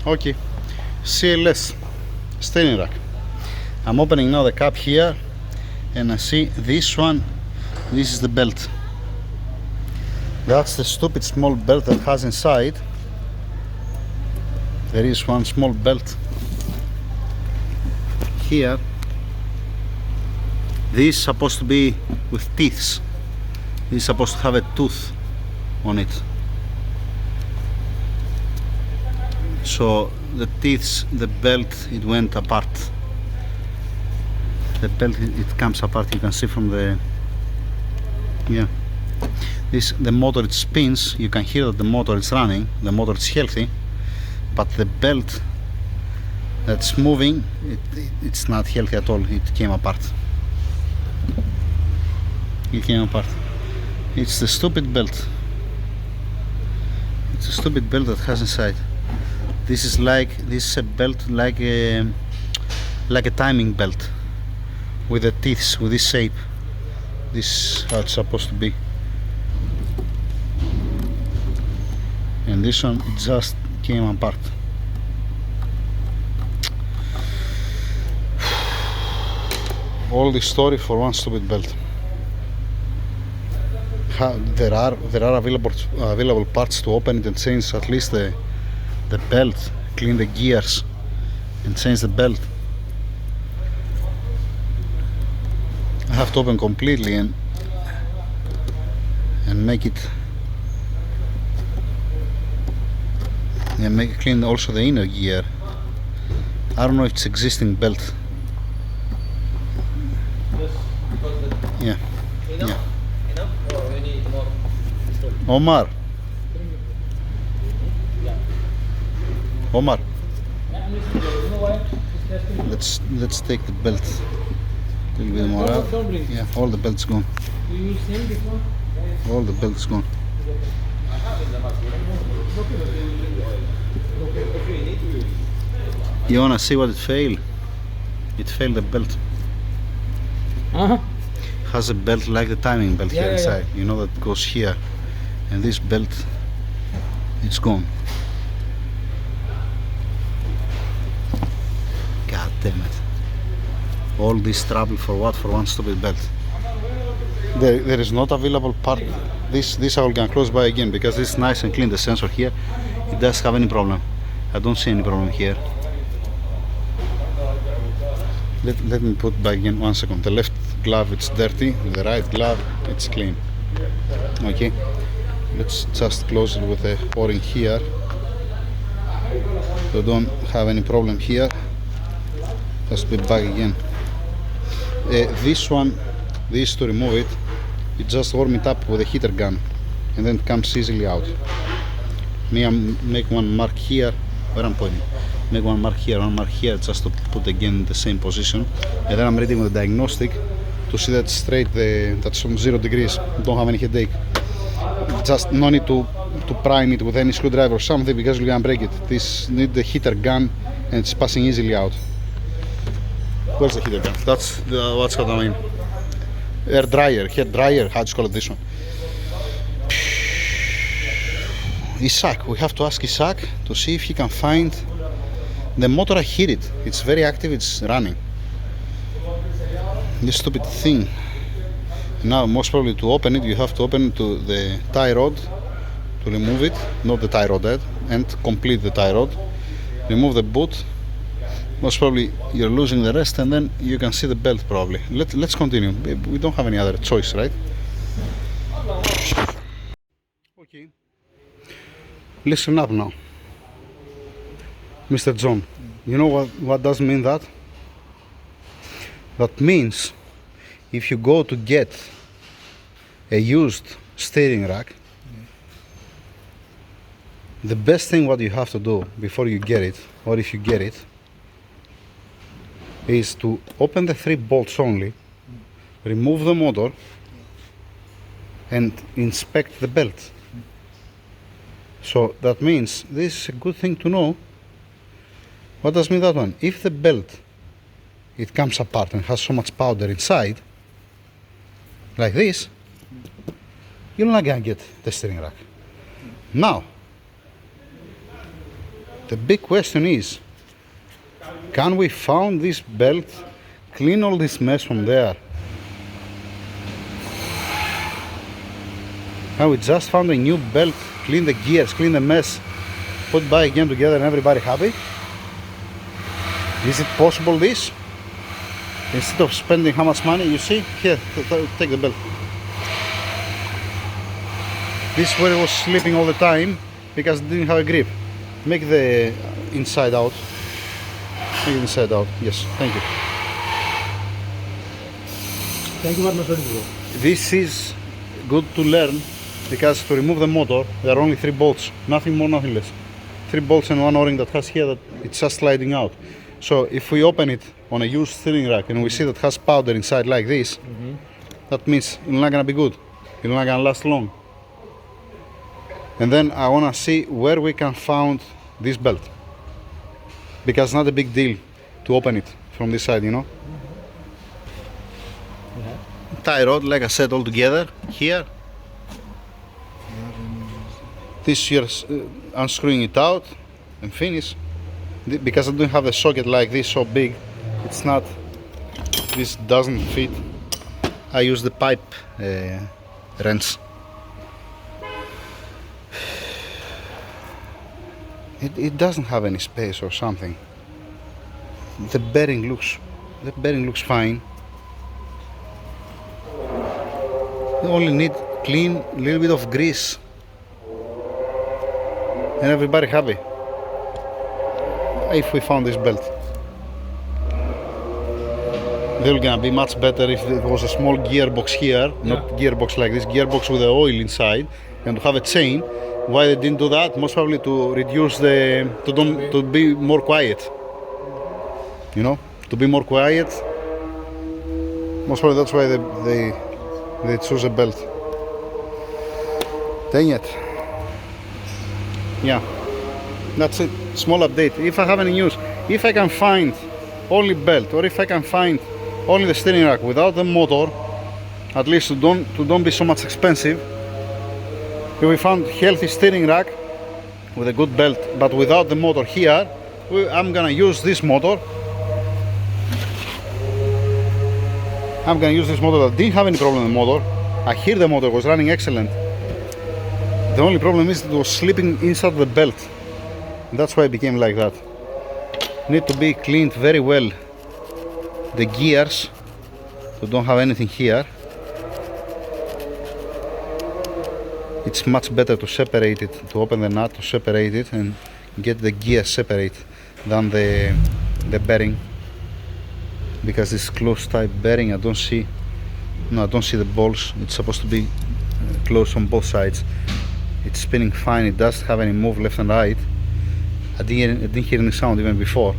Okay, CLS steering rack. I'm opening now the cap here, and I see this one. This is the belt. That's the stupid small belt that has inside. There is one small belt here. This is supposed to be with teeth. This is supposed to have a tooth on it. So the teeth, the belt, it went apart. The belt, it comes apart. You can see from the, yeah. The motor, it spins. You can hear that the motor is running. The motor is healthy, but the belt that's moving, it's not healthy at all. It came apart. It came apart. It's the stupid belt. It's a stupid belt that has inside. This is a belt like a timing belt with the teeth, with this shape. This is how it's supposed to be. And this one, it just came apart. All this story for one stupid belt. There are available parts to open it and change at least the belt, clean the gears and change the belt. I have to open completely and make it, and clean also the inner gear. I don't know if it's existing belt. Yeah. Yeah. Omar. Omar. Let's take the belt. A little bit more out. Yeah, all the belts gone. All the belts gone. You wanna see what it failed? It failed the belt. Has a belt like the timing belt here inside. You know that goes here, and this belt, it's gone. God damn it! All this trouble for what? For one stupid belt. There is not available part. This I will gonna close by again because it's nice and clean. The sensor here, it does have any problem. I don't see any problem here. Let me put back again 1 second. The left glove, it's dirty. The right glove, it's clean. Okay, let's just close it with a o-ring here, so don't have any problem here. Just be back again. This one, this to remove it, you just warm it up with a heater gun and then it comes easily out. Me, I make one mark here where I'm pointing. Make one mark here, just to put again in the same position, and then I'm reading with the diagnostic to see that straight, that's from 0 degrees. Don't have any headache. Just no need to prime it with any screwdriver or something because you're gonna break it. This need the heater gun and it's passing easily out. Where's the heater gun? That's what's what I mean. Air dryer, hair dryer, how do you call it, this one? Isaac, we have to ask Isaac to see if he can find the motor. I hear it. It's very active, it's running. This stupid thing. Now, most probably to open it, you have to open it to the tie rod to remove it, not the tie rod head, and complete the tie rod. Remove the boot. Most probably you're losing the rest, and then you can see the belt probably. Let's continue. We don't have any other choice, right? Okay. Listen up now, Mr. John. You know what does mean that? That means if you go to get a used steering rack, the best thing what you have to do before you get it, or if you get it, is to open the 3 bolts only, remove the motor, and inspect the belt. So that means this is a good thing to know. What does mean that one? If the belt, it comes apart and has so much powder inside, like this, you're not gonna get the steering rack. Now, The big question is, can we found this belt, clean all this mess from there? Now we just found a new belt, clean the gears, clean the mess, put back again together and everybody happy? Is it possible this? Instead of spending how much money, you see? Here, take the belt. This is where it was slipping all the time because it didn't have a grip. Make the inside out. Make it inside out. Yes, thank you. Thank you very much. This is good to learn because to remove the motor there are only 3 bolts, nothing more, nothing less. 3 bolts and 1 o-ring that has here that it's just sliding out. So if we open it on a used steering rack and we see that it has powder inside like this, that means it's not gonna be good. It's not gonna last long. And then I wanna see where we can find this belt, because it's not a big deal to open it from this side, you know. Tie rod, like I said, all together here. This you're unscrewing it out and finish. Because I don't have the socket like this so big, it's not, this doesn't fit. I use the pipe wrench. It doesn't have any space or something. The bearing looks fine. You only need clean, a little bit of grease, and everybody happy. If we found this belt, they're gonna be much better if there was a small gearbox here, not gearbox like this, gearbox with the oil inside, and to have a chain. Why they didn't do that? Most probably to reduce to be more quiet. You know, to be more quiet. Most probably that's why they choose a belt. Dang it. Yeah, that's it. Small update. If I have any news, if I can find only belt, or if I can find only the steering rack without the motor, at least to don't be so much expensive. If we found healthy steering rack with a good belt, but without the motor here, I'm gonna use this motor. I'm gonna use this motor that didn't have any problem with the motor. I hear the motor was running excellent. The only problem is it was slipping inside the belt. That's why it became like that. Need to be cleaned very well. The gears, so don't have anything here. It's much better to separate it, to open the nut, to separate it and get the gear separate than the bearing. Because this closed type bearing, I don't see the balls. It's supposed to be closed on both sides. It's spinning fine. It doesn't have any move left and right. I didn't hear any sound even before.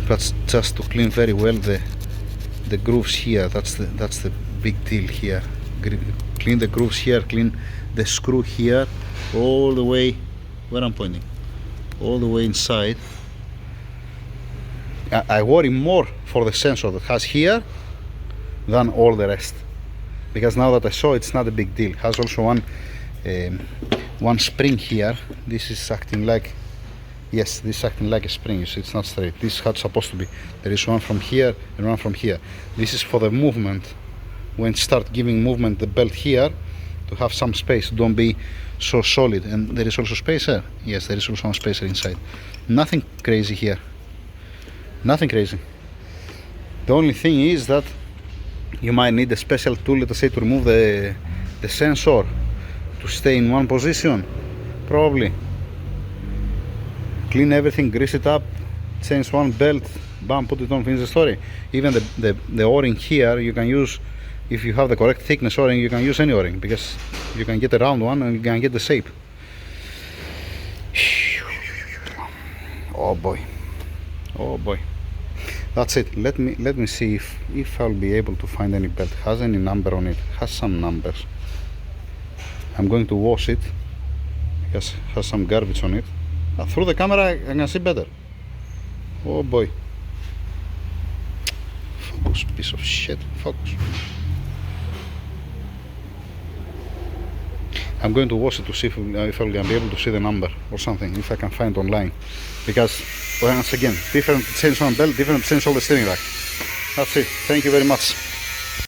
But just to clean very well the grooves here. That's the big deal here. Clean the grooves here. Clean the screw here, all the way where I'm pointing, all the way inside. I worry more for the sensor that has here than all the rest, because now that I saw, it's not a big deal. It has also one spring here. This is acting like, yes, this is acting like a spring. You see, it's not straight. This is how it's supposed to be. There is one from here and one from here. This is for the movement. When start giving movement, the belt here, to have some space, don't be so solid. And there is also spacer. Yes, there is also some spacer inside. Nothing crazy here. Nothing crazy. The only thing is that you might need a special tool, let's say, to remove the sensor to stay in one position. Probably. Clean everything, grease it up, change one belt, bam, put it on, finish the story. Even the o-ring here, you can use, if you have the correct thickness o-ring, you can use any o-ring, because you can get a round one and you can get the shape. Oh boy. Oh boy. That's it. Let me see if I'll be able to find any belt. Has any number on it? Has some numbers. I'm going to wash it because it has some garbage on it. Through the camera I can see better. Oh boy. Focus, piece of shit. Focus. I'm going to wash it to see if I'll be able to see the number or something, if I can find online. Because, once again, different chains on belt, different chains on the steering rack. That's it. Thank you very much.